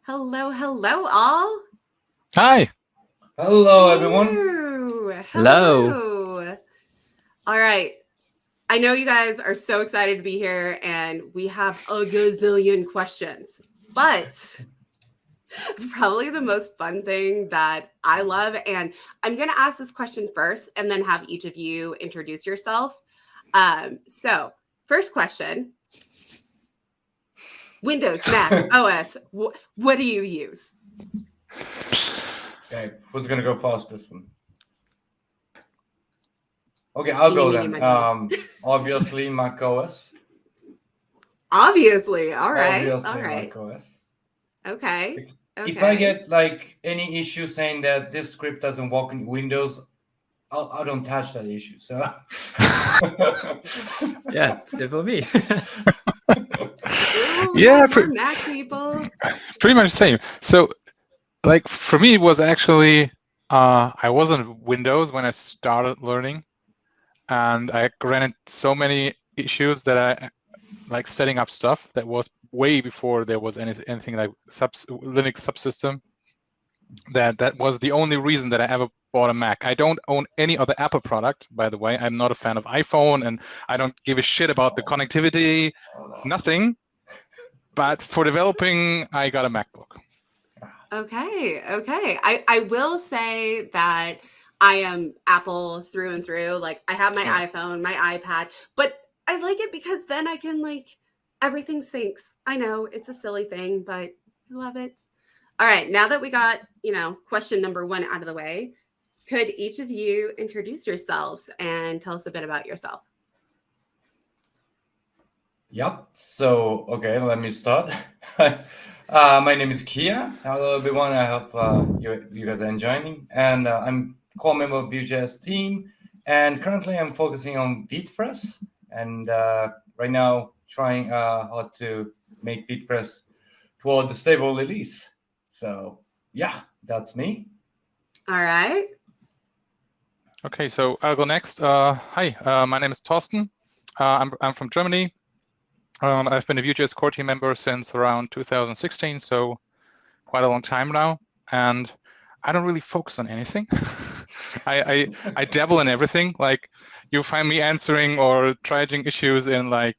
Hello, hello, all. Hi. Hello, everyone. Hello. All right. I know you guys are so excited to be here, and we have a gazillion questions, but probably the most fun thing that I love, and I'm going to ask this question first and then have each of you introduce yourself. So, first question. Windows, Mac, OS, what do you use? Okay, who's gonna go first this one? Okay, I'll go then. Obviously Mac OS. Obviously, all right. Obviously Mac OS. Okay. If I get like any issue saying that this script doesn't work in Windows, I don't touch that issue. So yeah, same for me. Yeah, Mac people. Pretty much the same. So, like for me, it was actually I wasn't Windows when I started learning, and I ran into so many issues that I like setting up stuff that was way before there was anything like Linux subsystem. That was the only reason that I ever bought a Mac. I don't own any other Apple product, by the way. I'm not a fan of iPhone, and I don't give a shit about the connectivity, nothing. But for developing, I got a MacBook. Okay. I will say that I am Apple through and through. Like I have my iPhone, my iPad, but I like it because then I can everything syncs. I know it's a silly thing, but I love it. All right. Now that we got, question number 1 out of the way, could each of you introduce yourselves and tell us a bit about yourself? Yep. So, okay, let me start. My name is Kia. Hello, everyone. I hope you guys are enjoying. And I'm core member of Vue.js team. And currently, I'm focusing on Vitepress. And right now, trying how to make Vitepress toward the stable release. So, yeah, that's me. All right. Okay, so I'll go next. Hi, my name is Thorsten. I'm from Germany. I've been a Vue.js Core team member since around 2016, so quite a long time now. And I don't really focus on anything. I dabble in everything. Like you find me answering or triaging issues in the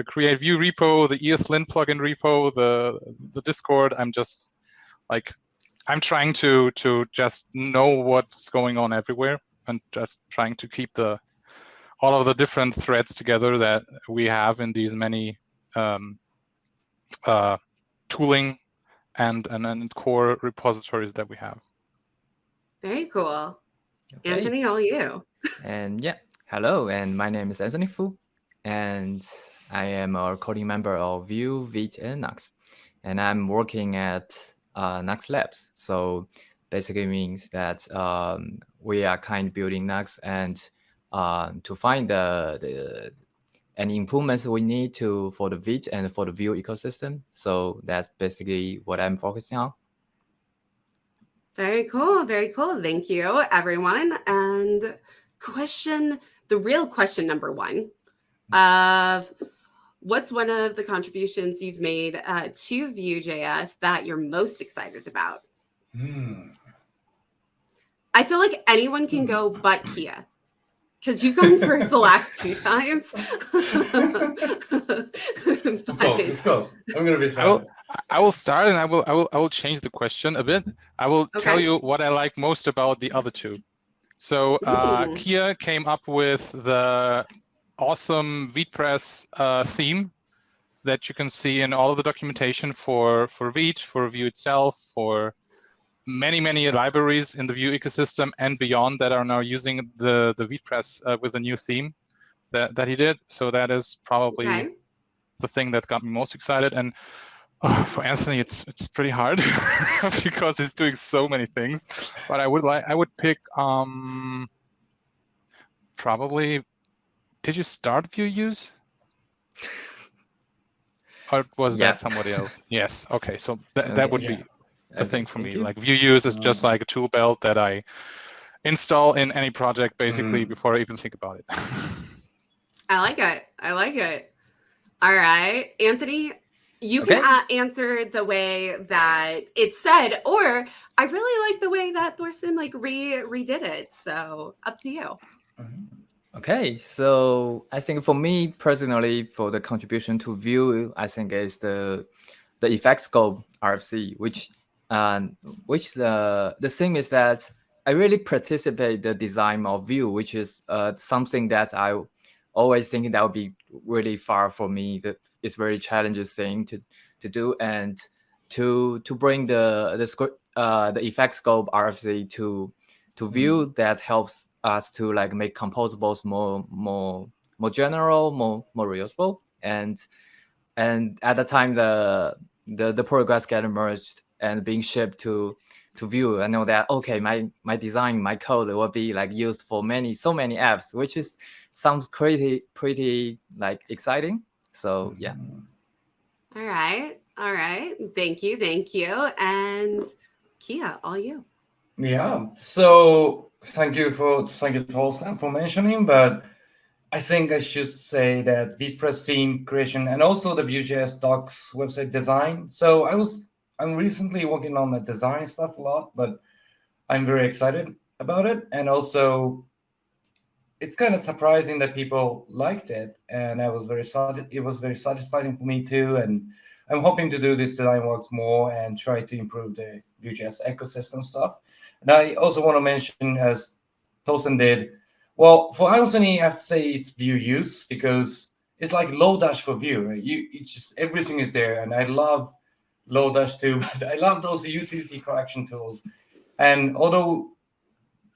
Create Vue repo, the ESLint plugin repo, the Discord. I'm just I'm trying to just know what's going on everywhere and just trying to keep all of the different threads together that we have in these many tooling and core repositories that we have. Very cool. Okay. Anthony, all you. And yeah, hello, and my name is Anthony Fu, and I am a coding member of Vue, Vite, and Nuxt, and I'm working at Nuxt Labs. So basically means that we are kind of building Nuxt and to find any improvements we need for the Vite and for the Vue ecosystem. So that's basically what I'm focusing on. Very cool. Very cool. Thank you, everyone. And the real question number 1 of what's one of the contributions you've made to Vue.js that you're most excited about? I feel like anyone can go but Kia. Because you've gone first the last 2 times. Let's go. I'm gonna be silent. I will start, and I will change the question a bit. I will tell you what I like most about the other 2. So Kia came up with the awesome Vitepress theme that you can see in all of the documentation for Vite, for Vue itself, for many libraries in the Vue ecosystem and beyond that are now using the Vitepress with a new theme that he did. So that is probably the thing that got me most excited. And for Anthony, it's pretty hard because he's doing so many things. But I would pick probably. Did you start Vue use? Or was that somebody else? Yes. Okay. So that would be the thing for me. Like Vue use is just like a tool belt that I install in any project basically before I even think about it. I like it. All right, Anthony, You Okay. can answer the way that it's said, or I really like the way that Thorsten like redid it. So up to you. Okay, so I think for me personally, for the contribution to Vue, I think is the effect scope RFC, which the thing is that I really participate the design of Vue, which is something that I always think that would be really far for me. That it's very challenging thing to do, and to bring the effect scope RFC to Vue, that helps us to like make composables more general, more reusable, and at the time the progress get merged and being shipped to Vue, I know that okay, my design, my code will be like used for so many apps, which is sounds pretty like exciting. So yeah. All right. Thank you. And Kia, all you. Yeah. So thank you, Thorsten, for mentioning. But I think I should say that Vitepress theme creation and also the Vue.js docs website design. So I'm recently working on the design stuff a lot, but I'm very excited about it. And also, it's kind of surprising that people liked it, and it was very satisfying for me too. And I'm hoping to do this design works more and try to improve the Vue.js ecosystem stuff. And I also want to mention, as Thorsten did, well, for Anthony, I have to say it's Vue use, because it's like Lodash for Vue, right? It's just everything is there, and I love Lodash too. But I love those utility collection tools. And although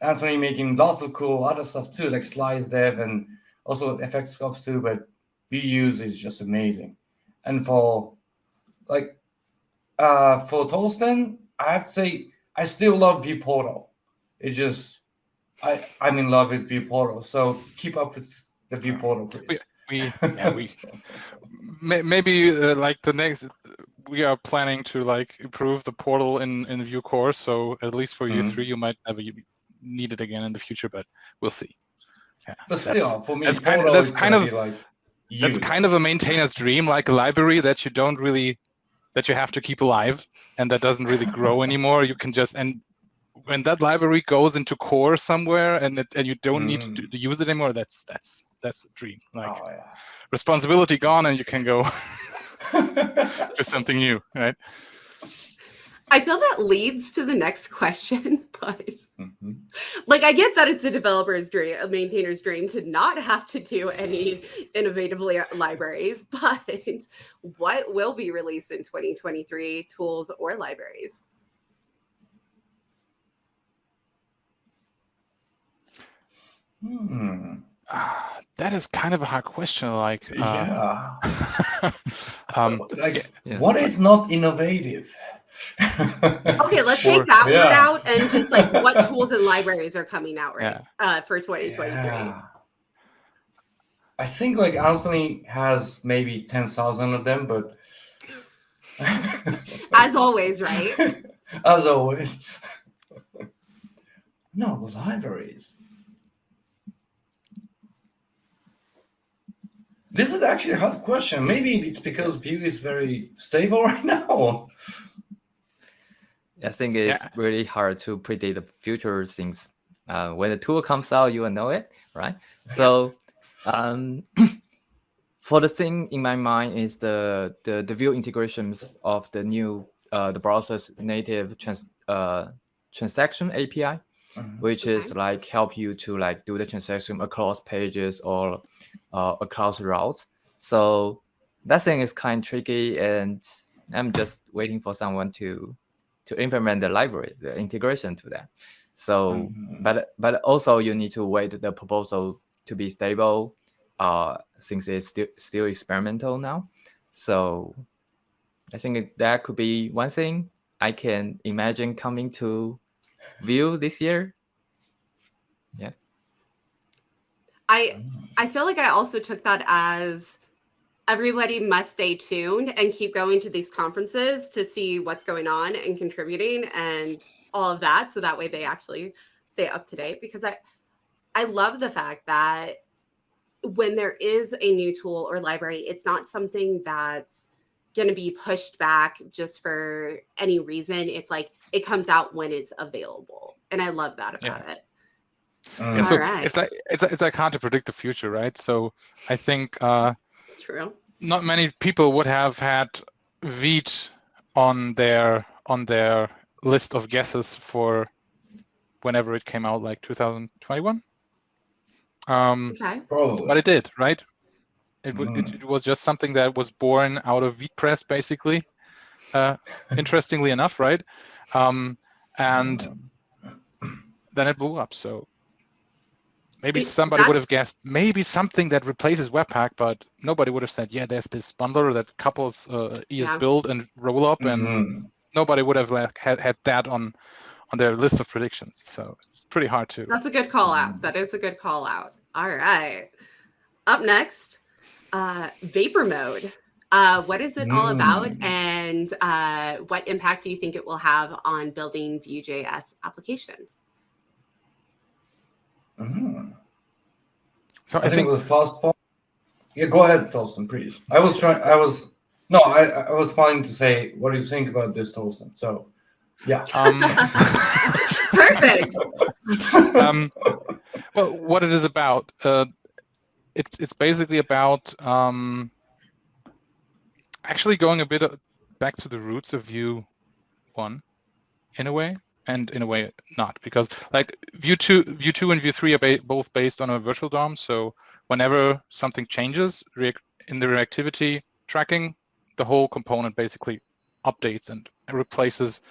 Anthony making lots of cool other stuff too, like slice dev and also effect stuff too, but Vue use is just amazing. And for Thorsten, I have to say I still love Vue Portal. It's just I'm in love with Vue Portal. So keep up with the Vue Portal, please. Maybe like the next, we are planning to like improve the portal in Vue Core. So at least for U3, you might never need it again in the future, but we'll see. Yeah, but still, for me, that's Portal is kind of like that's kind of a maintainer's dream, like a library that you don't really, that you have to keep alive and that doesn't really grow anymore. You can just, and when that library goes into core somewhere and you don't need to use it anymore, that's a dream. Like responsibility gone, and you can go do something new, right? I feel that leads to the next question, but like I get that it's a developer's dream, a maintainer's dream to not have to do any innovative libraries, but what will be released in 2023, tools or libraries? That is kind of a hard question. Like, what is not innovative? Okay, let's take that word out and just like what tools and libraries are coming out for 2023. I think like Anthony has maybe 10,000 of them, but as always, right? As always. No, the libraries. This is actually a hard question. Maybe it's because Vue is very stable right now. I think it's really hard to predict the future things. When the tool comes out, you will know it, right? So, for the thing in my mind is the Vue integrations of the new the browser's native transaction API, which is like help you to like do the transaction across pages or across routes. So that thing is kind of tricky, and I'm just waiting for someone to implement the library, the integration to that. So, but also you need to wait the proposal to be stable, since it's still experimental now. So I think that could be one thing I can imagine coming to Vue this year. Yeah. I feel like I also took that as everybody must stay tuned and keep going to these conferences to see what's going on and contributing and all of that. So that way they actually stay up to date, because I love the fact that when there is a new tool or library, it's not something that's going to be pushed back just for any reason. It's like it comes out when it's available, and I love that about it. Yeah, so All right. it's like hard to predict the future, right? So I think True. not many people would have had Vite on their list of guesses for whenever it came out, like 2021. Okay. Probably. But it did, right? It was just something that was born out of Vitepress, basically. Interestingly enough, right? And then it blew up. So maybe somebody would have guessed maybe something that replaces Webpack, but nobody would have said, yeah, there's this bundler that couples ES build and roll up, and nobody would have had that on their list of predictions. So it's pretty hard to. That's a good call out. That is a good call out. All right. Up next, Vapor Mode. What is it all about, and what impact do you think it will have on building Vue.js application? So I think with fast part. Yeah, go ahead, Thorsten, please. I was planning to say, what do you think about this, Thorsten? So, yeah. Perfect. Well, what it is about, it's basically about actually going a bit back to the roots of Vue 1 in a way, and in a way not, because like Vue 2 and Vue 3 are both based on a virtual DOM. So whenever something changes in the reactivity tracking, the whole component basically updates and replaces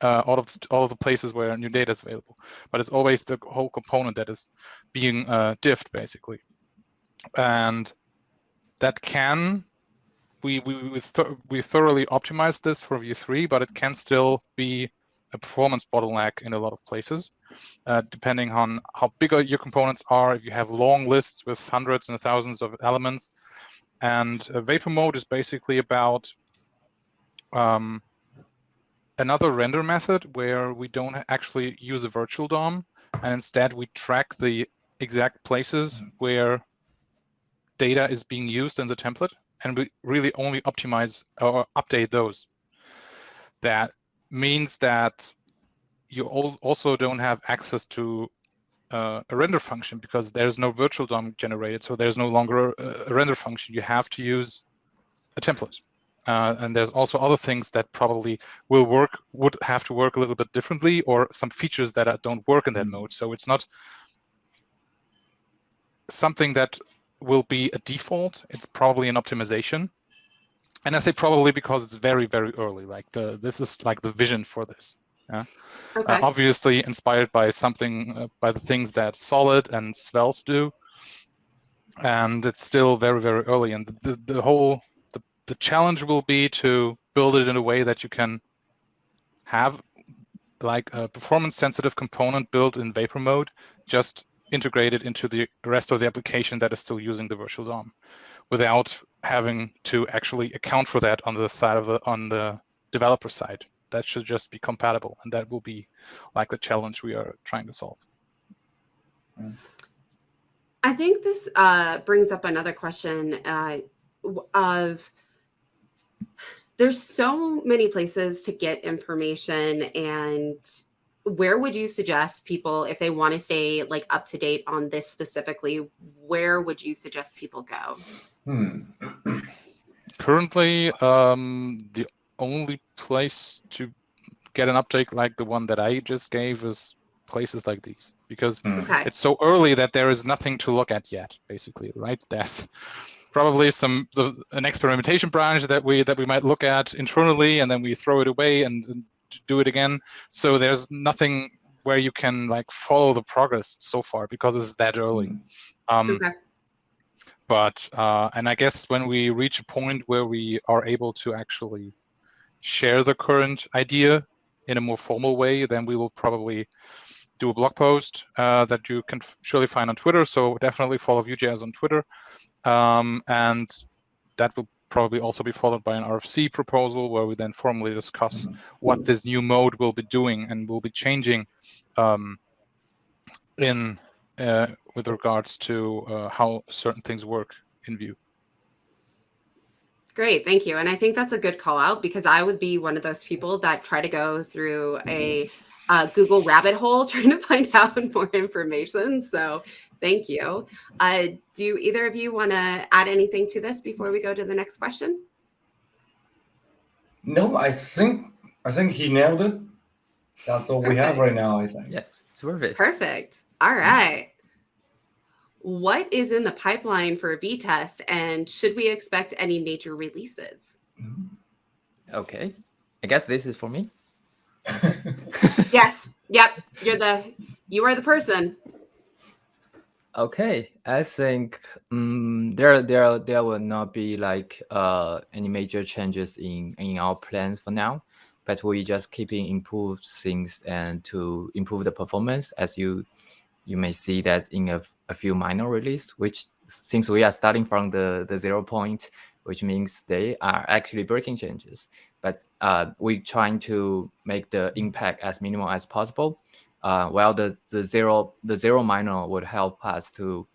all of the places where new data is available. But it's always the whole component that is being diffed, basically. And that can, we thoroughly optimized this for Vue 3, but it can still be a performance bottleneck in a lot of places, depending on how big your components are. If you have long lists with hundreds and thousands of elements, and Vapor Mode is basically about another render method where we don't actually use a virtual DOM, and instead we track the exact places where data is being used in the template, and we really only optimize or update those. That means that you also don't have access to a render function because there's no virtual DOM generated, so there's no longer a render function. You have to use a template. And there's also other things that probably would have to work a little bit differently, or some features that don't work in that mode. So it's not something that will be a default. It's probably an optimization. And I say probably because it's very, very early. Like this is like the vision for this. Yeah. Okay. Obviously inspired by something, by the things that Solid and Svelte do. And it's still very, very early. And the challenge will be to build it in a way that you can have like a performance sensitive component built in Vapor Mode, just integrated into the rest of the application that is still using the virtual DOM, without having to actually account for that on the developer side. That should just be compatible, and that will be like the challenge we are trying to solve. I think this brings up another question of there's so many places to get information, and where would you suggest people, if they want to stay like up to date on this specifically, where would you suggest people go? Currently, the only place to get an update like the one that I just gave is places like these, because it's so early that there is nothing to look at yet, basically, right? There's probably an experimentation branch that we might look at internally, and then we throw it away and do it again. So there's nothing where you can like follow the progress so far because it's that early. But and I guess when we reach a point where we are able to actually share the current idea in a more formal way, then we will probably do a blog post that you can surely find on Twitter. So definitely follow Vue.js on Twitter. And that will probably also be followed by an RFC proposal where we then formally discuss what this new mode will be doing and will be changing with regards to how certain things work in Vue. Great, thank you. And I think that's a good call out because I would be one of those people that try to go through a Google rabbit hole trying to find out more information. So thank you. Do either of you want to add anything to this before we go to the next question? No, I think he nailed it. That's all we have right now, I think. Yeah, it's worth it. Perfect. All right. What is in the pipeline for Vitest, and should we expect any major releases? Okay, I guess this is for me. Yes. Yep. You are the person. Okay, I think there will not be like any major changes in our plans for now, but we just keeping improve things and to improve the performance. As you may see that in a few minor release, which since we are starting from the 0 point, which means they are actually breaking changes, but we trying to make the impact as minimal as possible. While the zero minor would help us to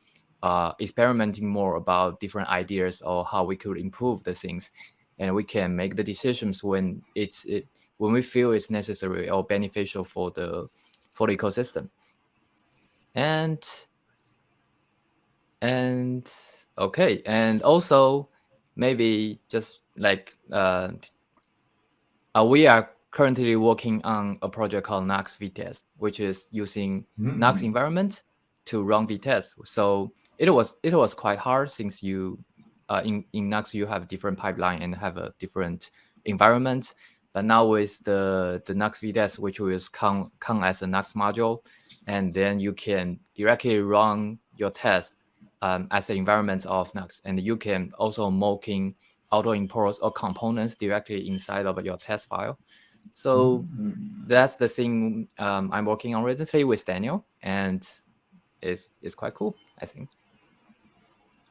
experimenting more about different ideas or how we could improve the things, and we can make the decisions when when we feel it's necessary or beneficial for the ecosystem. And okay, and also maybe just like we are currently working on a project called Nuxt Vitest, which is using Nuxt environment to run Vitest. So it was quite hard since you in Nuxt you have different pipeline and have a different environment. But now with the Nuxt Vitest, which will come as a Nuxt module, and then you can directly run your test as an environment of Nuxt, and you can also mocking auto imports or components directly inside of your test file. So that's the thing I'm working on recently with Daniel, and it's quite cool, I think.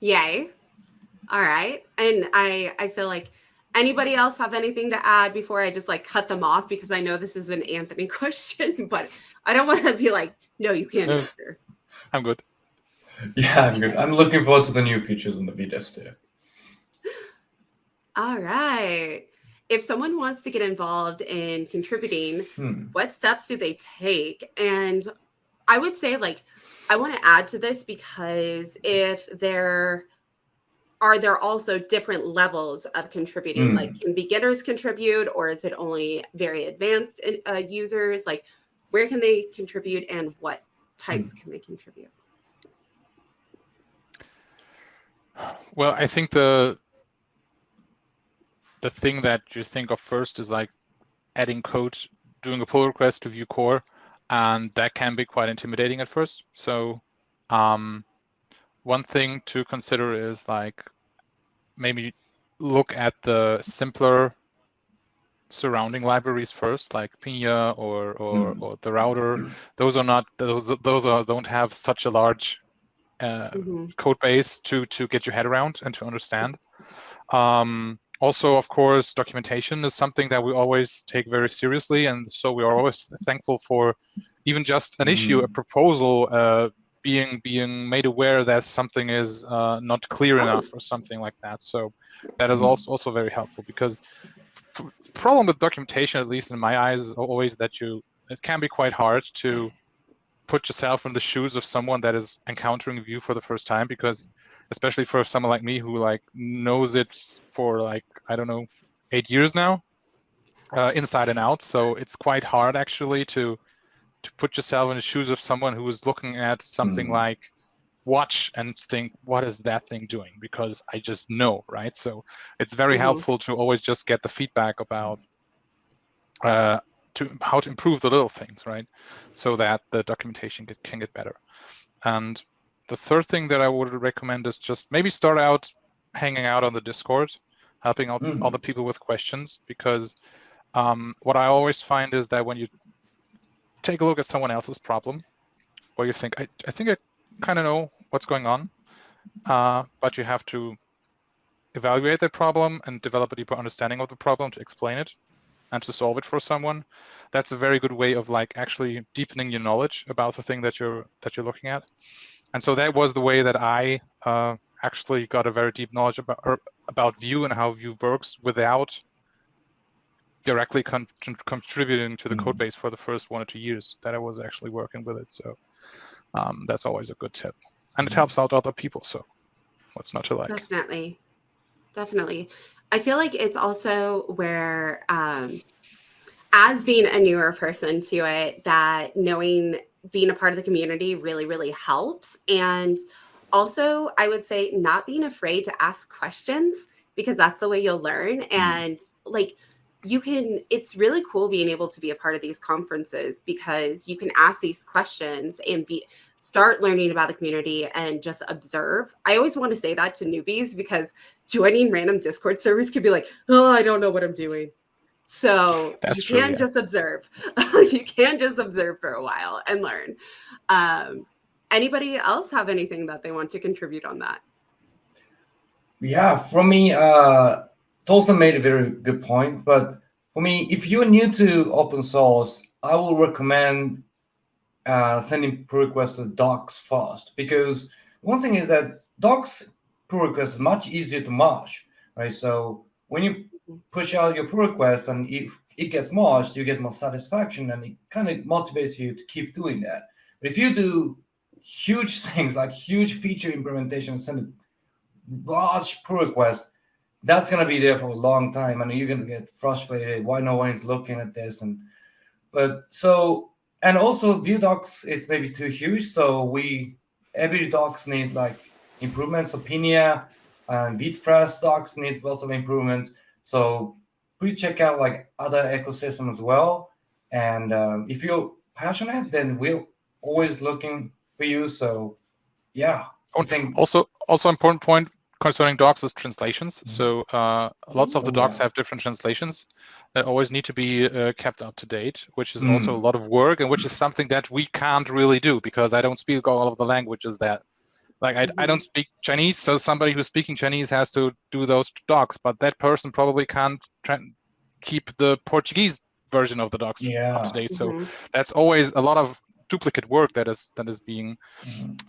Yay. All right. And I feel like anybody else have anything to add before I just like cut them off, because I know this is an Anthony question, but I don't want to be like, no, you can't answer. I'm good. Yeah, I'm good. I'm looking forward to the new features in the Vitest too. All right. If someone wants to get involved in contributing, what steps do they take? And I would say, like, I want to add to this because if there are also different levels of contributing, like can beginners contribute, or is it only very advanced users? Like, where can they contribute and what types can they contribute? Well, I think the thing that you think of first is like adding code, doing a pull request to Vue Core, and that can be quite intimidating at first. So one thing to consider is like maybe look at the simpler surrounding libraries first, like Pinia or the router. Those don't have such a large code base to get your head around and to understand. Also, of course, documentation is something that we always take very seriously, and so we are always thankful for even just an issue, a proposal, being made aware that something is not clear enough or something like that. So that is also very helpful, because the problem with documentation, at least in my eyes, is always that it can be quite hard to put yourself in the shoes of someone that is encountering Vue for the first time, because especially for someone like me who like knows it for like, I don't know, 8 years now, inside and out. So it's quite hard actually to put yourself in the shoes of someone who is looking at something like watch and think, what is that thing doing? Because I just know, right? So it's very helpful to always just get the feedback about how to improve the little things, right? So that the documentation can get better. And the third thing that I would recommend is just maybe start out hanging out on the Discord, helping out other people with questions, because what I always find is that when you take a look at someone else's problem, or you think, I think I kind of know what's going on, but you have to evaluate that problem and develop a deeper understanding of the problem to explain it and to solve it for someone. That's a very good way of like actually deepening your knowledge about the thing that you're looking at. And so that was the way that I actually got a very deep knowledge about Vue and how Vue works without directly contributing to the code base for the first 1 or 2 years that I was actually working with it. So that's always a good tip, and it helps out other people. So what's not to like? Definitely. I feel like it's also where, as being a newer person to it, that being a part of the community really, really helps. And also, I would say not being afraid to ask questions, because that's the way you'll learn. And like, it's really cool being able to be a part of these conferences, because you can ask these questions and start learning about the community and just observe. I always want to say that to newbies, because joining random Discord servers can be like, oh, I don't know what I'm doing. So That's you can true, just observe. You can just observe for a while and learn. Anybody else have anything that they want to contribute on that? Yeah, for me, Thorsten made a very good point. But for me, if you're new to open source, I will recommend sending pull requests to docs first, because one thing is that docs pull requests is much easier to merge, right? So when you push out your pull request and if it gets merged, you get more satisfaction, and it kind of motivates you to keep doing that. But if you do huge things like huge feature implementation, send a large pull request, that's going to be there for a long time, and you're going to get frustrated. Why no one is looking at this? And also Vue docs is maybe too huge, so every docs need like improvements. So Pinia and Vitepress docs needs lots of improvements. So please check out like other ecosystems as well. And if you're passionate, then we're always looking for you. So yeah, I think also important point concerning docs is translations. So lots of the docs have different translations that always need to be kept up to date, which is also a lot of work, and which is something that we can't really do, because I don't speak all of the languages that, like, I don't speak Chinese, so somebody who's speaking Chinese has to do those docs, but that person probably can't keep the Portuguese version of the docs up to date. So that's always a lot of duplicate work that is being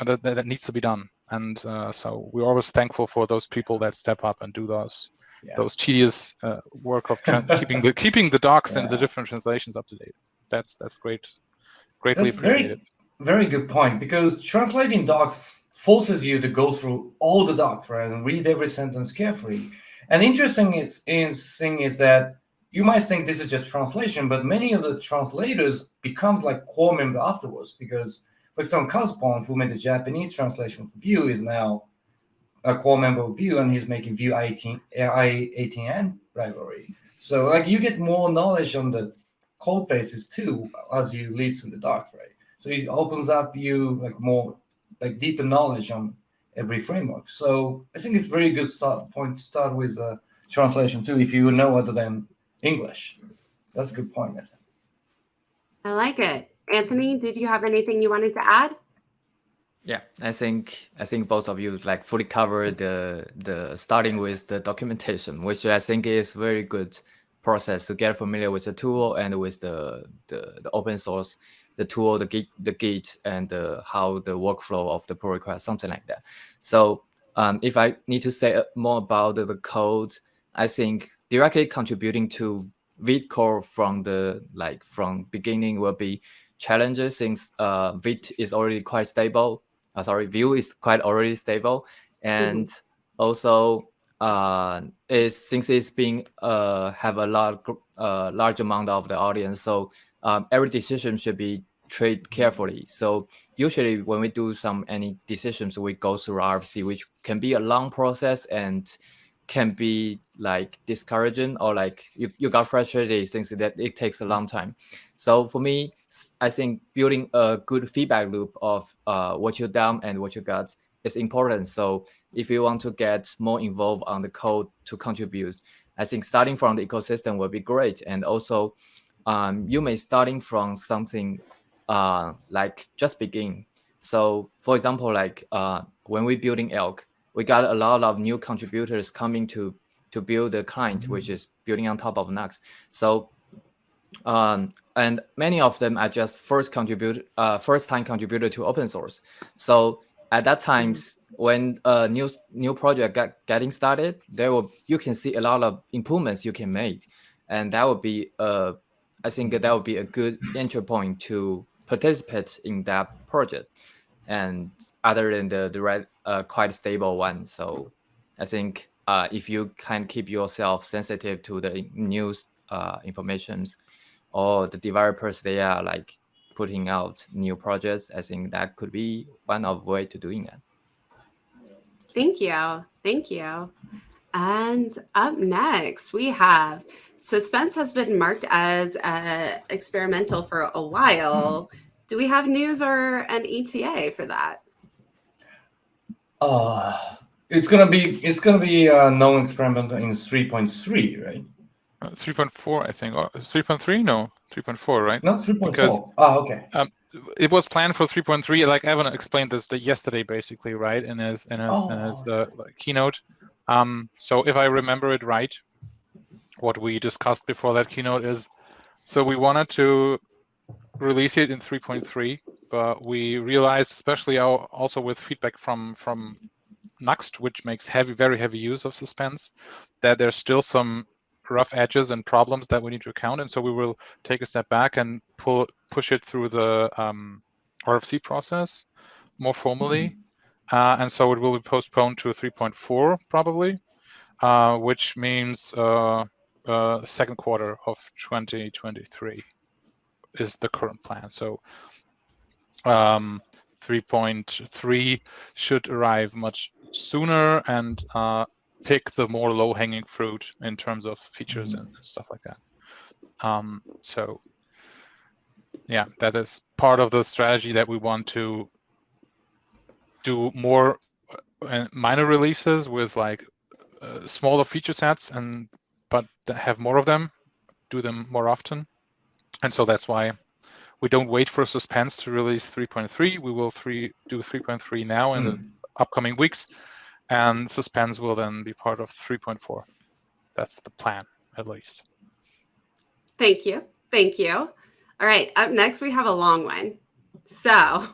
that needs to be done. And so we're always thankful for those people that step up and do those tedious work of keeping the docs and the different translations up to date. That's greatly appreciated. Very good point, because translating docs forces you to go through all the docs, right, and read every sentence carefully. And interesting thing is that you might think this is just translation, but many of the translators becomes like core member afterwards, because, for example, Kazupon, who made the Japanese translation for Vue, is now a core member of Vue, and he's making Vue I18N library. So like you get more knowledge on the code bases too as you lead through the docs, right? So it opens up you like more like deeper knowledge on every framework. So I think it's very good point to start with translation too, if you know other than English. That's a good point, I think. I like it. Anthony, did you have anything you wanted to add? Yeah, I think both of you like fully covered the starting with the documentation, which I think is very good process to get familiar with the tool and with the open source, the tool, the Git, and how the workflow of the pull request, something like that. So if I need to say more about the code, I think directly contributing to Vite core from beginning will be challenges, since Vite is already quite stable. Vue is quite already stable, and also since it's being have a large amount of the audience, so every decision should be treated carefully. So usually when we do any decisions, we go through RFC, which can be a long process and can be like discouraging, or like you got frustrated since that it takes a long time. So for me, I think building a good feedback loop of what you done and what you got is important. So if you want to get more involved on the code to contribute, I think starting from the ecosystem will be great. And also you may starting from something like just begin. So for example, like when we're building Elk, we got a lot of new contributors coming to build the client, which is building on top of Nuxt. So and many of them are just first time contributor to open source. So at that time, when a new project getting started, you can see a lot of improvements you can make, and that would be I think that would be a good entry point to participate in that project, and other than the quite stable one. So I think if you can keep yourself sensitive to the news informations, or the developers they are like putting out new projects, I think that could be one of way to doing that. Thank you. Thank you. And up next, we have Suspense has been marked as experimental for a while. Do we have news or an ETA for that? It's gonna be known experimental in 3.3, right? 3.4, I think. Or 3.3? No, 3.4, right? No, 3.4. Because, okay. It was planned for 3.3. Like Evan explained this yesterday, basically, right, in his keynote. So if I remember it right, what we discussed before that keynote is, so we wanted to release it in 3.3, but we realized, especially also with feedback from Nuxt, which makes very heavy use of Suspense, that there's still some rough edges and problems that we need to account. And so we will take a step back and push it through the RFC process more formally. And so it will be postponed to 3.4 probably, which means second quarter of 2023 is the current plan. So 3.3 should arrive much sooner and pick the more low-hanging fruit in terms of features and stuff like that. So yeah, that is part of the strategy, that we want to do more minor releases with like smaller feature sets, but have more of them, do them more often. And so that's why we don't wait for Suspense to release 3.3. We will do 3.3 now in the upcoming weeks, and Suspense will then be part of 3.4. That's the plan, at least. Thank you. Thank you. All right, up next we have a long one. So,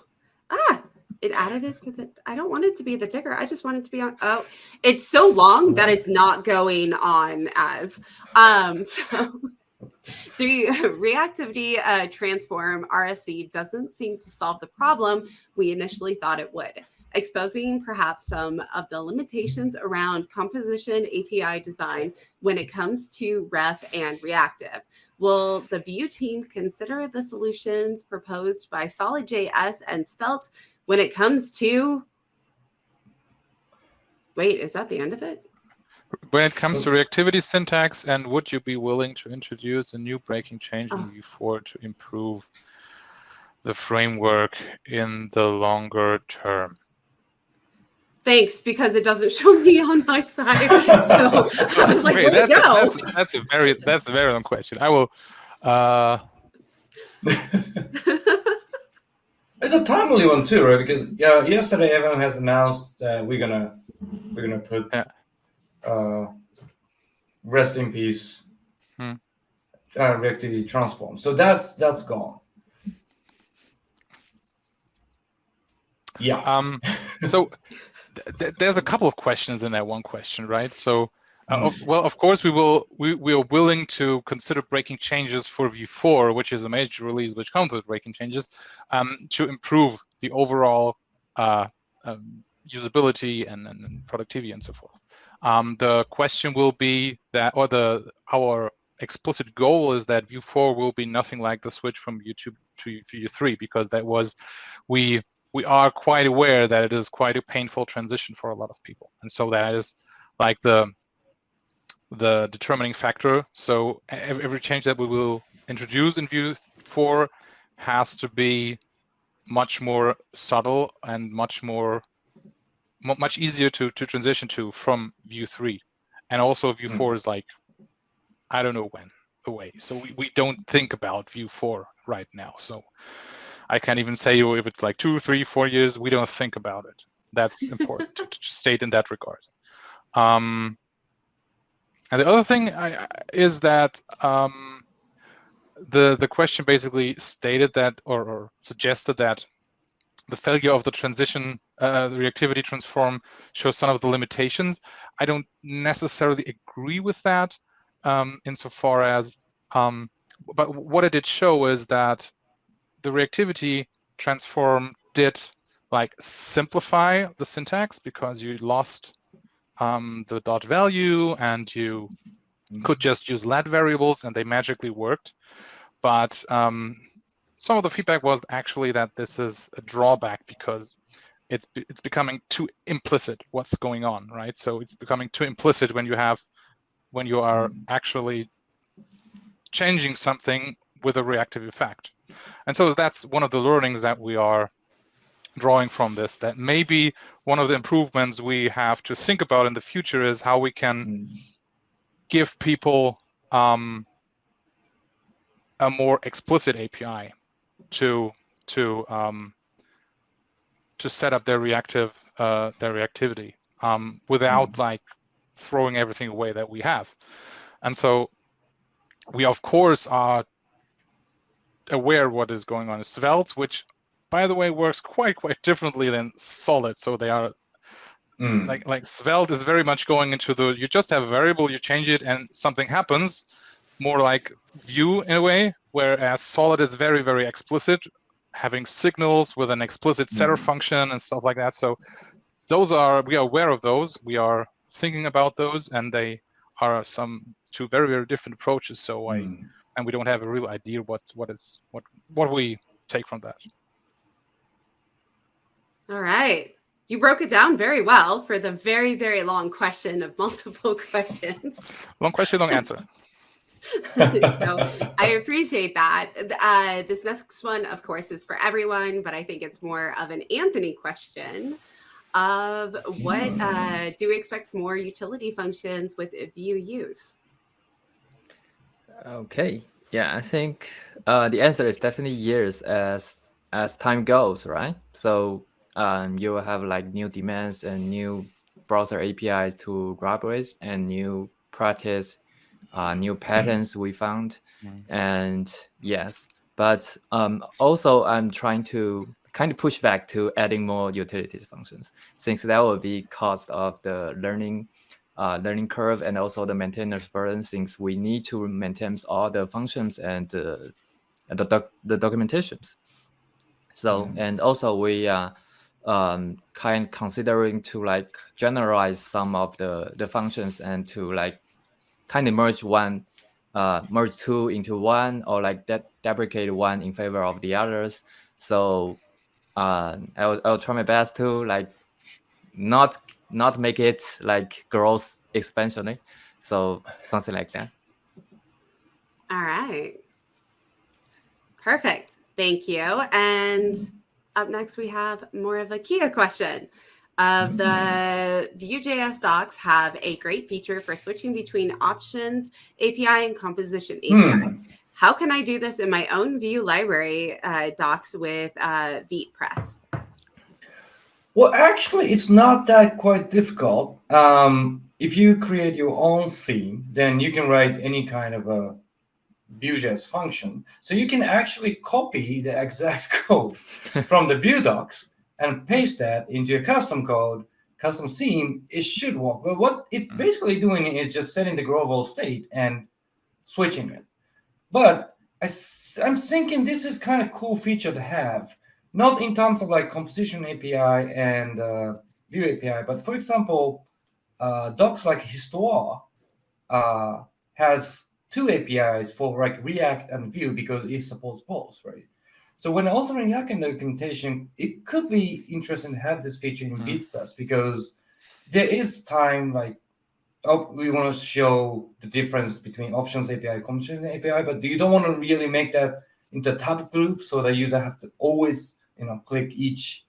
it added it to the, I don't want it to be the ticker. I just want it to be on, it's so long that it's not going on as, so the reactivity transform RFC doesn't seem to solve the problem we initially thought it would, exposing perhaps some of the limitations around composition API design when it comes to ref and reactive. Will the Vue team consider the solutions proposed by Solid.js and Svelte when it comes to, wait, is that the end of it? When it comes to reactivity syntax, and would you be willing to introduce a new breaking change in Vue 4 to improve the framework in the longer term? Thanks, because it doesn't show me on my side. So I was like, where'd it go? That's a very long question. I will. It's a timely one too, right? Because yesterday everyone has announced that we're gonna put rest in peace reactivity transform. So that's gone. Yeah. So there's a couple of questions in that one question, right? So well, of course we are willing to consider breaking changes for Vue 4, which is a major release which comes with breaking changes, to improve the overall usability and productivity and so forth. The question will be that, or our explicit goal is that Vue 4 will be nothing like the switch from Vue 2 to Vue 3, because that was, we are quite aware that it is quite a painful transition for a lot of people. And so that is like the determining factor. So every change that we will introduce in Vue 4 has to be much more subtle and much easier to transition to from Vue 3. And also Vue 4 is like, I don't know when away. So we don't think about Vue 4 right now. So I can't even say if it's like 2, 3, 4 years, we don't think about it. That's important to state in that regard. And the other thing is that the question basically stated that, or suggested that failure of the transition, the reactivity transform shows some of the limitations. I don't necessarily agree with that insofar as, but what it did show is that the reactivity transform did like simplify the syntax because you lost the dot value and you could just use let variables and they magically worked. But some of the feedback was actually that this is a drawback because it's becoming too implicit what's going on, right? So it's becoming too implicit when you are actually changing something with a reactive effect. And so that's one of the learnings that we are drawing from this, that maybe one of the improvements we have to think about in the future is how we can give people a more explicit API to set up their reactivity without like throwing everything away that we have. And so we of course are aware what is going on in Svelte, which by the way works quite differently than Solid. So they are like Svelte is very much going into you just have a variable, you change it and something happens, more like Vue in a way, whereas Solid is very explicit, having signals with an explicit setter function and stuff like that. So we are aware of those, we are thinking about those, and they are two very different approaches. So and we don't have a real idea what we take from that. All right. You broke it down very well for the very long question of multiple questions. Long question, long answer. So I appreciate that. This next one, of course, is for everyone, but I think it's more of an Anthony question of what do we expect more utility functions with Vue use? Okay. Yeah, I think the answer is definitely years as time goes, right? So you will have like new demands and new browser APIs to grab with, and new practice, new patterns we found. And yes, but also I'm trying to kind of push back to adding more utilities functions, since that will be cost of the learning curve and also the maintenance burden, since we need to maintain all the functions and the documentations. So and also we are kind considering to like generalize some of the functions and to like kind of merge two into one, or like deprecate one in favor of the others. So I'll try my best to like not make it like growth expansionally. So something like that. All right. Perfect. Thank you. And up next, we have more of a Kia question. The Vue.js docs have a great feature for switching between options API and composition API. How can I do this in my own Vue library docs with Vitepress? Well, actually, it's not that quite difficult. If you create your own theme, then you can write any kind of a Vue.js function. So you can actually copy the exact code from the Vue docs and paste that into your custom code, custom theme. It should work. But what it's basically doing is just setting the global state and switching it. But I'm thinking this is kind of cool feature to have, not in terms of like composition API and Vue API, but for example, docs like Histoire has two APIs for like React and Vue because it supports both, right? So when also in React documentation, it could be interesting to have this feature in Vitepress because there is time like, we want to show the difference between options API, composition API, but you don't want to really make that into tab group so the user have to always, click each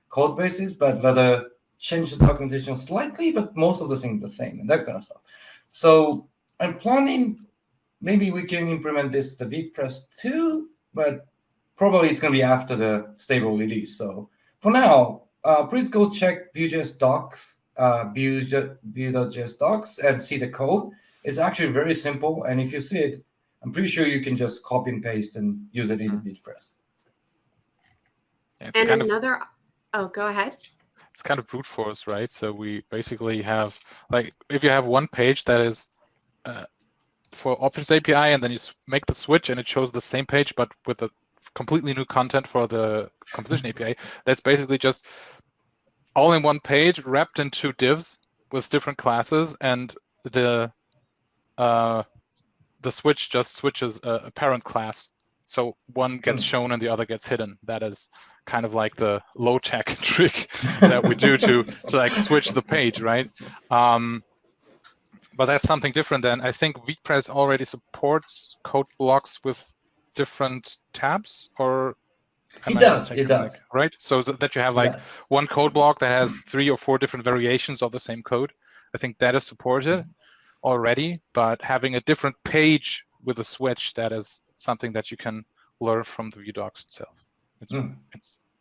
code bases, but rather change the documentation slightly, but most of the things the same and that kind of stuff. So I'm planning, maybe we can implement this to Vitepress too, but probably it's going to be after the stable release. So for now, please go check Vue.js docs, Vue.js docs, and see the code. It's actually very simple, and if you see it, I'm pretty sure you can just copy and paste and use it in Vitepress. It's And kind another, oh, go ahead. It's kind of brute force, right? So we basically have, like, if you have one page that is for Options API, and then you make the switch and it shows the same page, but with a completely new content for the composition API, that's basically just all in one page wrapped in two divs with different classes, and the switch just switches a parent class. So one gets shown and the other gets hidden. That is kind of like the low-tech trick that we do to like switch the page, right? But that's something different than, I think Vitepress already supports code blocks with different tabs, or It does, it does. Right? So that you have like one code block that has 3 or 4 different variations of the same code. I think that is supported already, but having a different page with a switch, that is something that you can learn from the Vue docs itself. It's on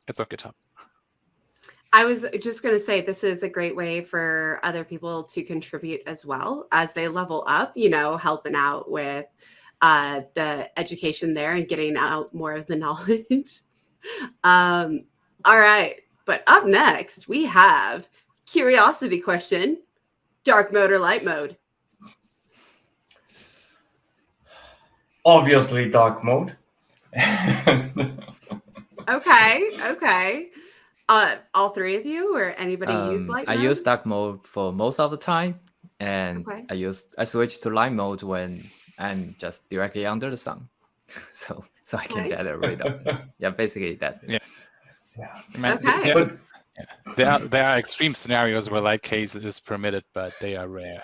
GitHub. I was just going to say, this is a great way for other people to contribute as well as they level up, you know, helping out with the education there and getting out more of the knowledge. All right. But up next, we have curiosity question, dark mode or light mode? Obviously, dark mode. Okay. All three of you, or anybody use light mode? I use dark mode for most of the time, and I switch to light mode when I'm just directly under the sun, so I can get rid of it. Yeah, basically that's it. There are extreme scenarios where light case is permitted, but they are rare.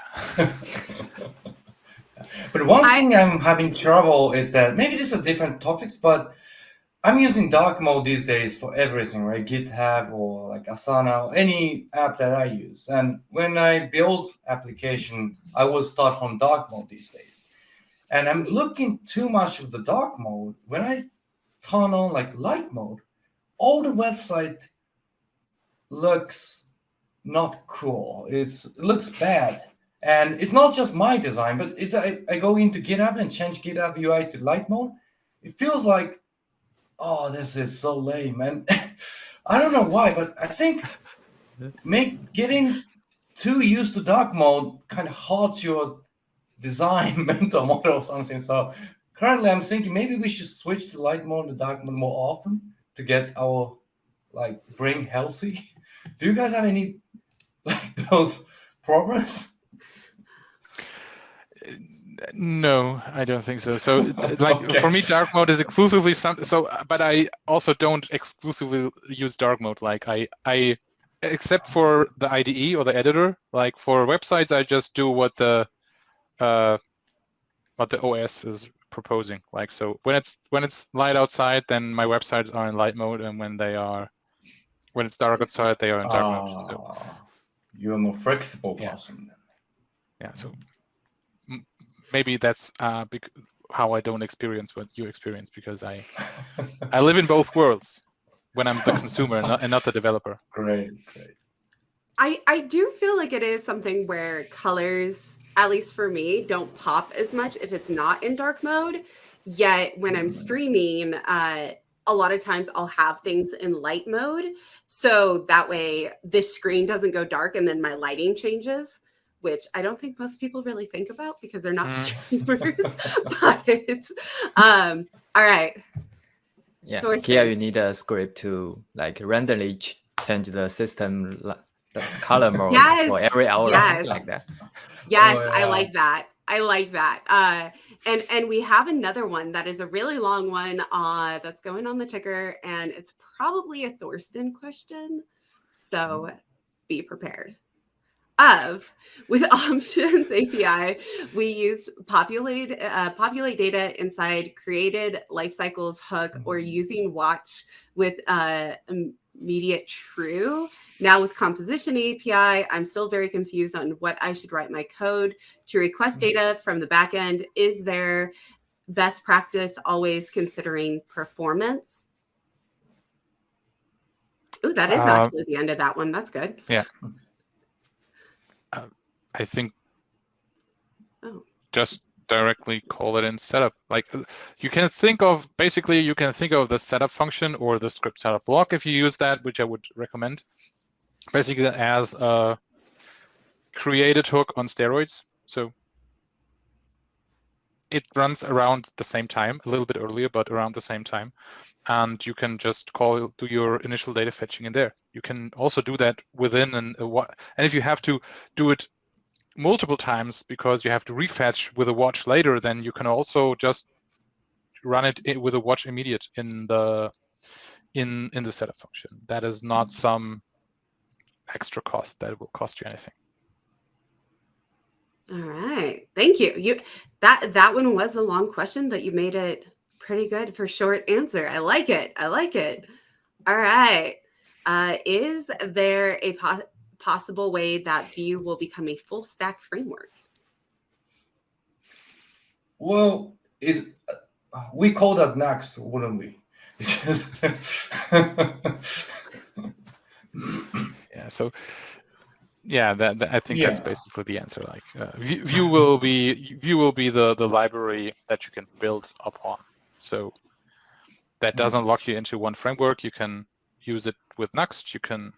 But one thing I'm having trouble is that, maybe these are different topics, but I'm using dark mode these days for everything, right? GitHub or like Asana, or any app that I use. And when I build application, I will start from dark mode these days. And I'm looking too much of the dark mode. When I turn on like light mode, all the website looks not cool. It looks bad. And it's not just my design, but I go into GitHub and change GitHub UI to light mode. It feels like, oh, this is so lame, man. I don't know why, but I think getting too used to dark mode kind of halts your design mental model or something. So currently I'm thinking maybe we should switch to light mode and dark mode more often to get our brain healthy. Do you guys have any those problems? No, I don't think so. So for me, dark mode is exclusively but I also don't exclusively use dark mode. Like I except for the IDE or the editor, like for websites, I just do what the OS is proposing. Like, so when it's light outside, then my websites are in light mode, and when it's dark outside, they are in dark mode. So. You're a more flexible person. Yeah. So maybe that's how I don't experience what you experience, because I live in both worlds when I'm the consumer and not the developer. Great. I do feel like it is something where colors, at least for me, don't pop as much if it's not in dark mode. Yet when I'm streaming, a lot of times I'll have things in light mode. So that way this screen doesn't go dark and then my lighting changes, which I don't think most people really think about because they're not streamers. But all right. Yeah, here you need a script to randomly change the system the color mode for every hour, or something like that. Yes, I like that. And we have another one that is a really long one that's going on the ticker, and it's probably a Thorsten question. So be prepared. With Options API, we use populate data inside created lifecycles hook, or using watch with immediate true. Now with composition API, I'm still very confused on what I should write my code to request data from the backend. Is there best practice always considering performance? Oh, that is actually the end of that one. That's good. Yeah. I think just directly call it in setup. Like you can think of the setup function or the script setup block if you use that, which I would recommend, basically as a created hook on steroids. So it runs around the same time, a little bit earlier, but around the same time. And you can just do your initial data fetching in there. You can also do that within and if you have to do it multiple times because you have to refetch with a watch later, then you can also just run it with a watch immediate in the setup function. That is not some extra cost that will cost you anything. All right, thank you. That one was a long question, but you made it pretty good for short answer. I like it. All right. Is there a possible way that Vue will become a full stack framework? Well, we call that Nuxt, wouldn't we? Yeah. So. Yeah, I think that's basically the answer. Like Vue will be the library that you can build upon. So that doesn't lock you into one framework. You can use it with Nuxt. You can,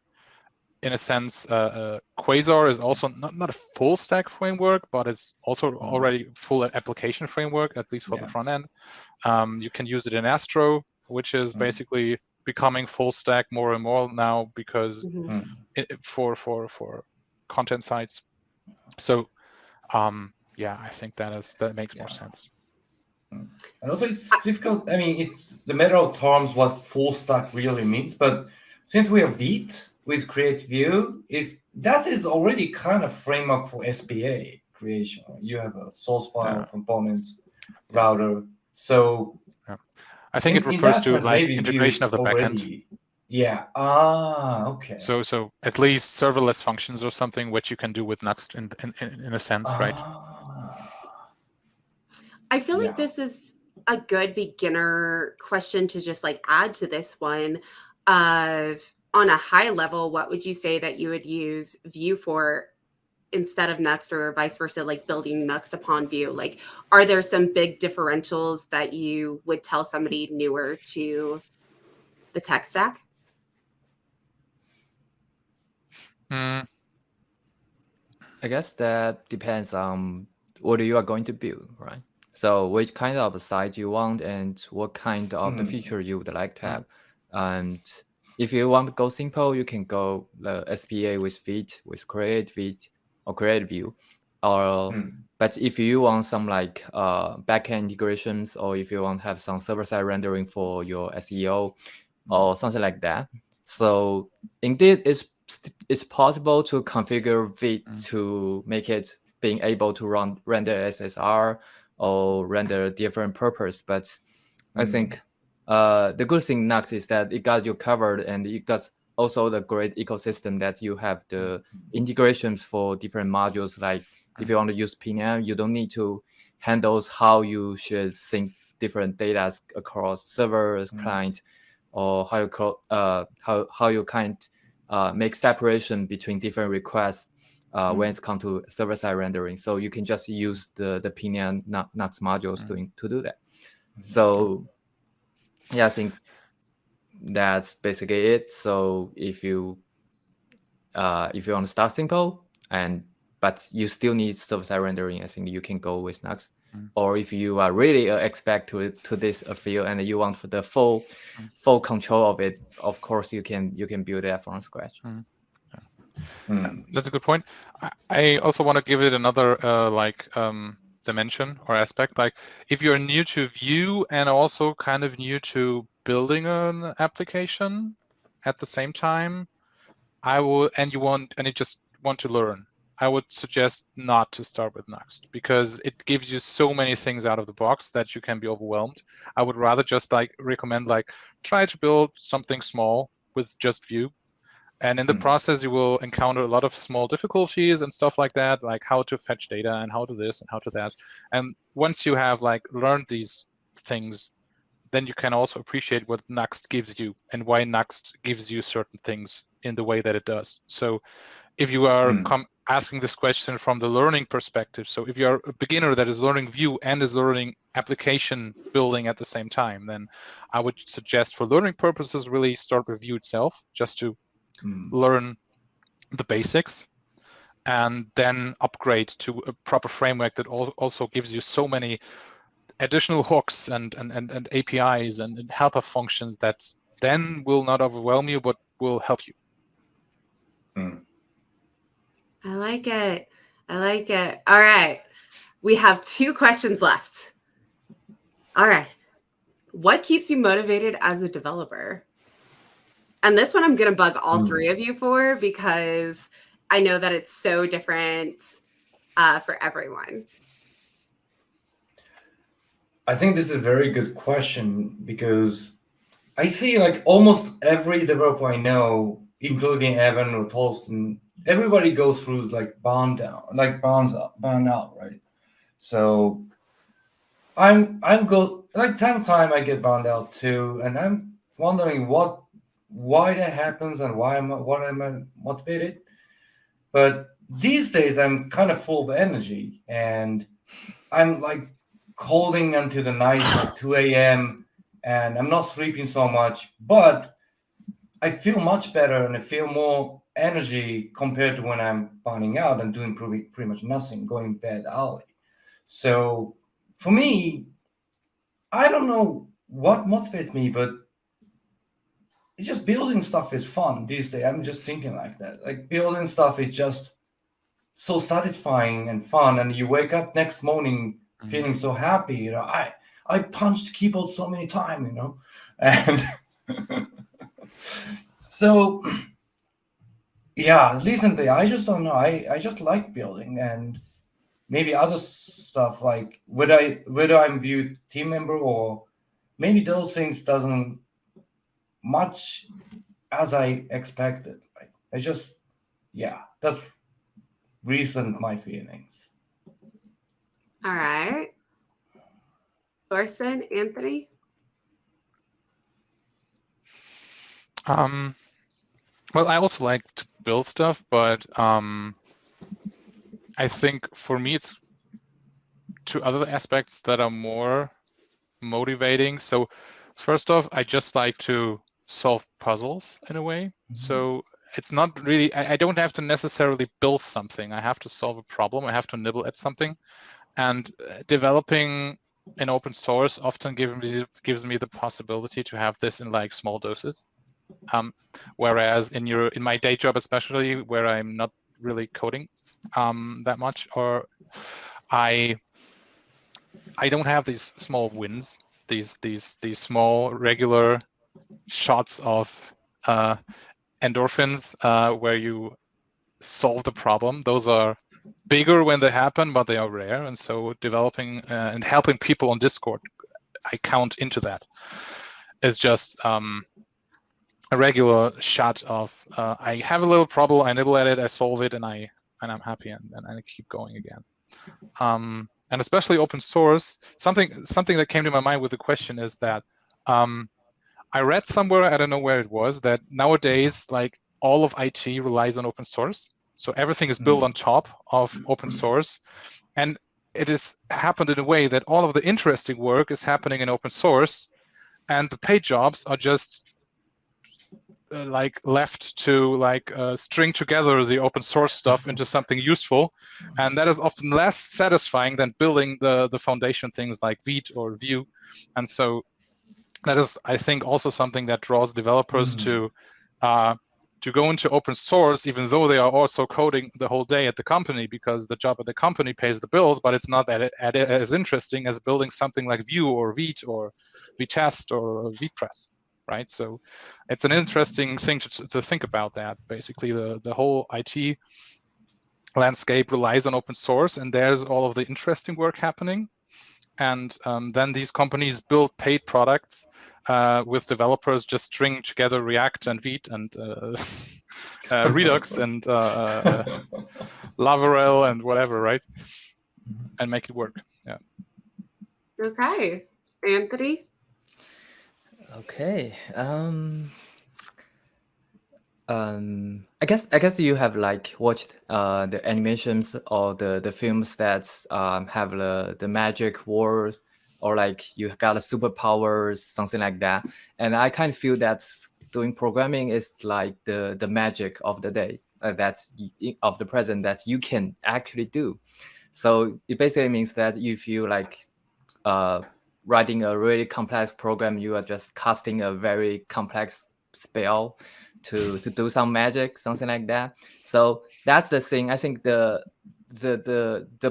in a sense, Quasar is also not a full stack framework, but it's also already full application framework, at least for the front end. You can use it in Astro, which is basically becoming full stack more and more now because for content sites. So yeah, I think that makes more sense. And also it's difficult. I mean, it's the matter of terms what full stack really means. But since we have Vite with Create Vue, that is already kind of framework for SPA creation. You have a source file, components, router. So I think it refers to like integration of the backend. Yeah. Okay. So at least serverless functions or something which you can do with Nuxt in a sense, right? I feel like this is a good beginner question to just like add to this one. On a high level, what would you say that you would use Vue for instead of Nuxt, or vice versa, like building Nuxt upon Vue? Like, are there some big differentials that you would tell somebody newer to the tech stack? I guess that depends on what you are going to build, right? So which kind of site you want and what kind of the feature you would like to have. And if you want to go simple, you can go the SPA with Vite, with Create Vite or Create Vue. But if you want some like backend integrations, or if you want to have some server-side rendering for your SEO or something like that. So indeed, it's possible to configure Vite to make it being able to render SSR or render different purpose. But I think the good thing Nuxt is that it got you covered, and it got also the great ecosystem that you have the integrations for different modules. Like if you want to use Pinia, you don't need to handle how you should sync different data across servers, client, or how you kind make separation between different requests when it's come to server-side rendering. So you can just use the Pinia Nuxt modules to do that. So yeah, I think that's basically it. So if you want to start simple but you still need server-side rendering, I think you can go with Nuxt. Or if you are really an expert to this field and you want the full control of it, of course you can build that from scratch. That's a good point. I also want to give it another dimension or aspect. Like if you're new to Vue and also kind of new to building an application at the same time, you just want to learn, I would suggest not to start with Nuxt because it gives you so many things out of the box that you can be overwhelmed. I would rather just recommend try to build something small with just Vue. And in the process, you will encounter a lot of small difficulties and stuff like that, like how to fetch data and how to this and how to that. And once you have learned these things, then you can also appreciate what Nuxt gives you and why Nuxt gives you certain things in the way that it does. So if you are asking this question from the learning perspective. So if you're a beginner that is learning Vue and is learning application building at the same time, then I would suggest for learning purposes, really start with Vue itself, just to learn the basics, and then upgrade to a proper framework that also gives you so many additional hooks and APIs and helper functions that then will not overwhelm you, but will help you. I like it. I like it. All right. We have 2 questions left. All right. What keeps you motivated as a developer? And this one I'm going to bug all 3 of you for, because I know that it's so different for everyone. I think this is a very good question, because I see like almost every developer I know, including Evan or Thorsten, everybody goes through like burn out, right? So I'm go like time to time I get burned out too, and I'm wondering why that happens and why am I motivated. But these days I'm kind of full of energy, and I'm like coding until the night, like 2 a.m. and I'm not sleeping so much, but I feel much better and I feel more energy compared to when I'm burning out and doing pretty much nothing, going to bed early. So for me, I don't know what motivates me, but it's just building stuff is fun these days. I'm just thinking like that. Like building stuff is just so satisfying and fun, and you wake up next morning feeling so happy. You know, I punched keyboard so many times, you know, and so yeah. Recently, I just don't know. I just like building, and maybe other stuff like whether I'm Vue team member or maybe those things doesn't much as I expected. Right? I just that's recent my feelings. All right. Thorsten, Anthony? Well, I also like to build stuff, but I think for me it's 2 other aspects that are more motivating. So first off, I just like to solve puzzles in a way. So it's not really, I don't have to necessarily build something. I have to solve a problem. I have to nibble at something. And developing in open source often gives me the possibility to have this in like small doses. Whereas in my day job, especially where I'm not really coding that much, or I don't have these small wins, these small regular shots of endorphins where you solve the problem. Those are bigger when they happen, but they are rare. And so developing and helping people on Discord, I count into that. It's just a regular shot of I have a little problem, I nibble at it, I solve it, and I'm happy, and I keep going again. And especially open source, something that came to my mind with the question is that I read somewhere, I don't know where it was, that nowadays like all of IT relies on open source. So everything is built on top of open source. And it has happened in a way that all of the interesting work is happening in open source, and the paid jobs are just like left to like string together the open source stuff into something useful, and that is often less satisfying than building the foundation things like Vite or Vue. And so that is, I think, also something that draws developers to go into open source, even though they are also coding the whole day at the company, because the job at the company pays the bills, but it's not as interesting as building something like Vue or Vite or Vitest or Vitepress. Right, so it's an interesting thing to think about. That basically the whole IT landscape relies on open source, and there's all of the interesting work happening. And then these companies build paid products with developers just string together React and Vite and Redux and Laravel and whatever, right, and make it work. Yeah. Okay, Anthony. Okay. I guess you have like watched the animations or the films that have the magic words, or like you got a superpowers, something like that. And I kind of feel that doing programming is like the magic of the day, of the present, that you can actually do. So it basically means that if you like writing a really complex program, you are just casting a very complex spell to do some magic, something like that. So that's the thing. I think the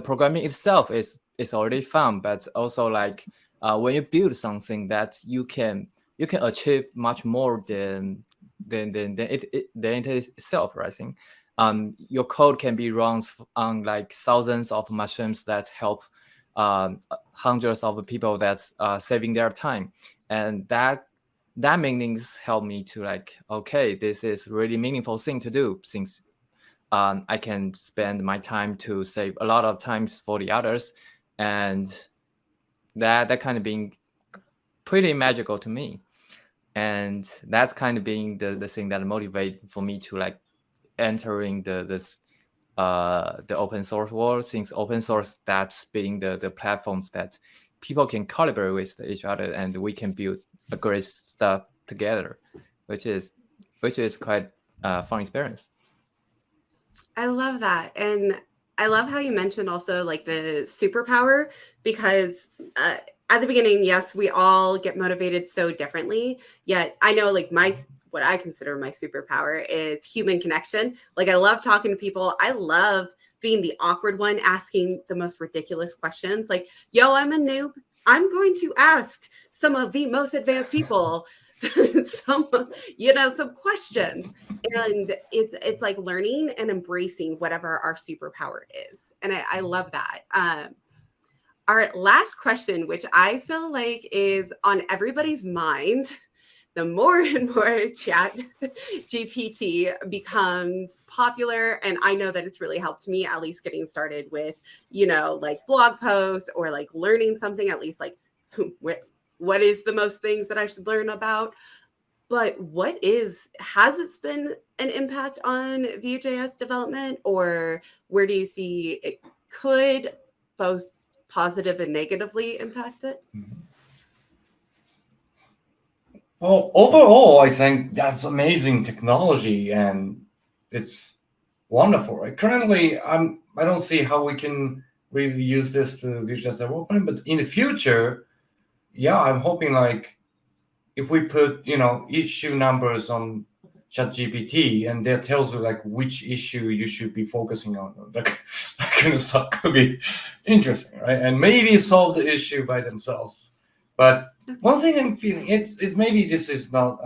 programming itself is already fun, but also like when you build something that you can achieve much more than it is itself, right? I think your code can be run on like thousands of machines that help hundreds of people that's saving their time, and that meanings help me to like, okay, this is really meaningful thing to do, since I can spend my time to save a lot of times for the others, and that kind of being pretty magical to me. And that's kind of being the thing that motivate for me to like entering the open source world, since open source, that's being the platforms that people can collaborate with each other, and we can build a great stuff together, which is quite a fun experience. I love that. And I love how you mentioned also like the superpower, because at the beginning, yes, we all get motivated so differently. Yet I know like what I consider my superpower is human connection. Like I love talking to people. I love being the awkward one asking the most ridiculous questions. Like, yo, I'm a noob. I'm going to ask some of the most advanced people some some questions, and it's like learning and embracing whatever our superpower is, and I love that. Our last question, which I feel like is on everybody's mind, the more and more chat GPT becomes popular, and I know that it's really helped me, at least getting started with like blog posts or like learning something, at least like what is the most things that I should learn about. But has it been an impact on Vue.js development, or where do you see it could both positive and negatively impact it? Well, overall, I think that's amazing technology, and it's wonderful. Right? Currently, I don't see how we can really use this to Vue.js development, but in the future, yeah, I'm hoping like if we put issue numbers on ChatGPT, and that tells you like which issue you should be focusing on, that kind of stuff could be interesting, right? And maybe solve the issue by themselves. But one thing I'm feeling, it's maybe this is not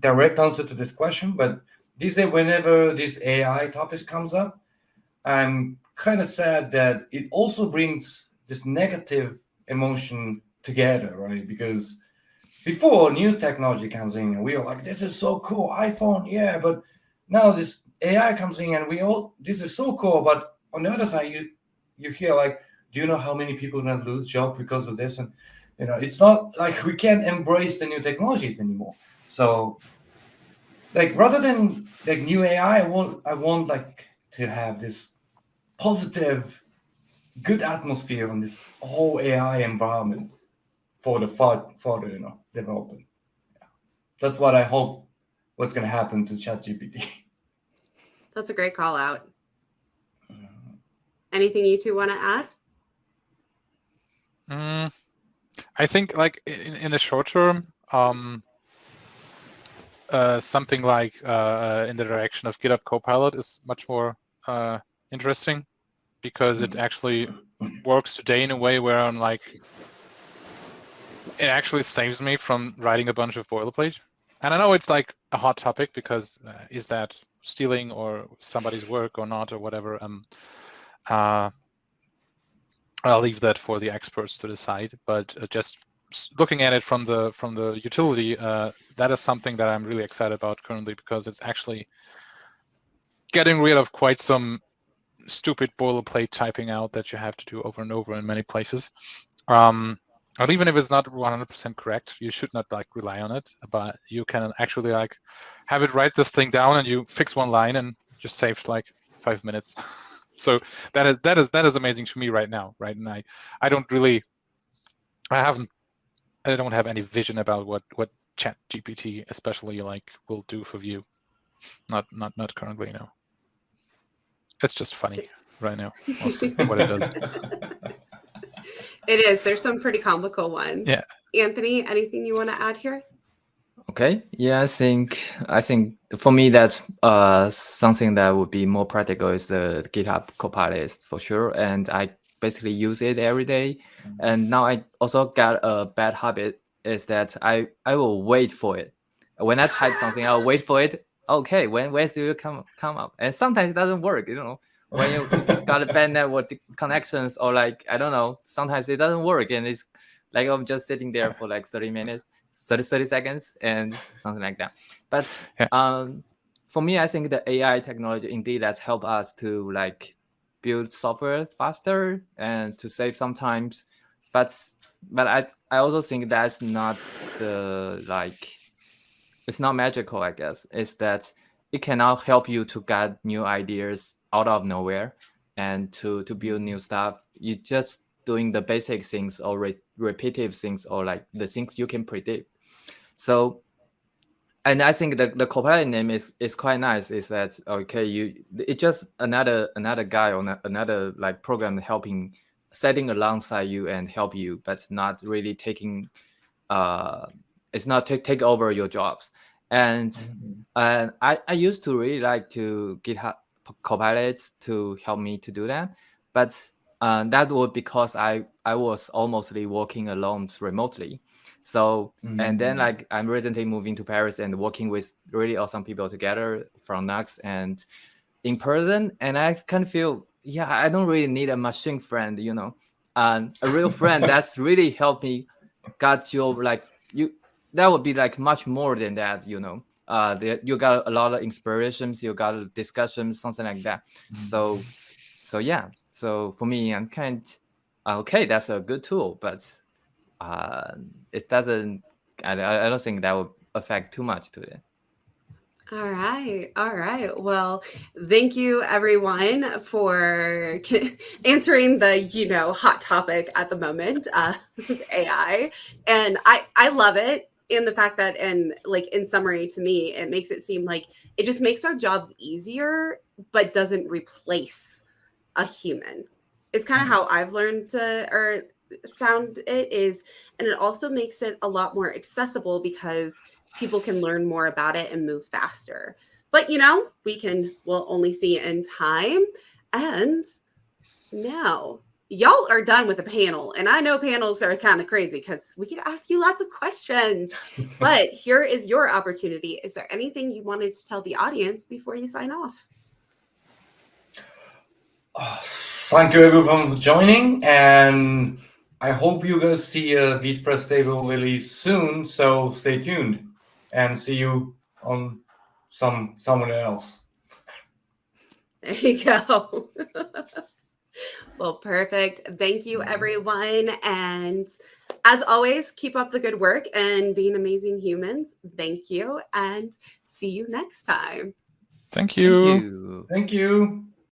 direct answer to this question, but these days whenever this AI topic comes up, I'm kind of sad that it also brings this negative emotion together, right? Because before new technology comes in, and we are like, this is so cool, iPhone, yeah. But now this AI comes in, and this is so cool. But on the other side, you hear like, do you know how many people are gonna lose job because of this? And it's not like we can't embrace the new technologies anymore. So like rather than like new AI, I want like to have this positive, good atmosphere on this whole AI environment for the further development. That's what I hope what's going to happen to ChatGPT. That's a great call out. Anything you two want to add? I think like in the short term, something like in the direction of GitHub Copilot is much more interesting, because it actually works today in a way where I'm like, it actually saves me from writing a bunch of boilerplate. And I know it's like a hot topic, because is that stealing or somebody's work or not, or whatever? I'll leave that for the experts to decide. But just looking at it from the utility, that is something that I'm really excited about currently, because it's actually getting rid of quite some stupid boilerplate typing out that you have to do over and over in many places. Or even if it's not 100% correct, you should not like rely on it, but you can actually like have it write this thing down and you fix one line and just saved like 5 minutes. So that is amazing to me right now, right? And I don't have any vision about what ChatGPT especially like will do for Vue. Not currently, no. It's just funny right now, mostly what it does. It is. There's some pretty comical ones. Yeah. Anthony, anything you want to add here? Okay. Yeah, I think for me that's something that would be more practical is the GitHub Copilot for sure, and I basically use it every day. And now I also got a bad habit is that I will wait for it. When I type something, I'll wait for it. Okay, when will it come up? And sometimes it doesn't work. When you got a bad network connections, or like I don't know, sometimes it doesn't work, and it's like I'm just sitting there for like 30 minutes. 30 seconds and something like that. But for me, I think the AI technology indeed that's helped us to like build software faster and to save some times. But I also think that's not it's not magical, I guess. It's that it cannot help you to get new ideas out of nowhere and to build new stuff. You just doing the basic things or repetitive things or like the things you can predict. So, and I think the Copilot name is quite nice. Is that okay? It's just another guy or another like program helping, setting alongside you and help you, but not really taking. It's not take over your jobs. And I used to really like to GitHub Copilots to help me to do that, but that was because I was almost working alone remotely. So and then like I'm recently moving to Paris and working with really awesome people together from Nuxt and in person, and I kind of feel I don't really need a machine friend, a real friend that's really helped me got your like you. That would be like much more than that, you got a lot of inspirations, you got discussions, something like that. So yeah. So for me, I'm kind okay. That's a good tool, but it doesn't. I don't think that would affect too much to it. All right. Well, thank you everyone for answering the hot topic at the moment, AI, and I love it. In the fact that, and like in summary, to me, it makes it seem like it just makes our jobs easier, but doesn't replace a human. It's kind of how I've learned or found it is, and it also makes it a lot more accessible because people can learn more about it and move faster. But we'll only see in time. And now y'all are done with the panel. And I know panels are kind of crazy because we could ask you lots of questions. But here is your opportunity. Is there anything you wanted to tell the audience before you sign off? Thank you everyone for joining, and I hope you guys see a Vitepress stable really soon. So stay tuned, and see you on someone else. There you go. Well, perfect. Thank you, everyone. And as always, keep up the good work and being amazing humans. Thank you, and see you next time. Thank you. Thank you.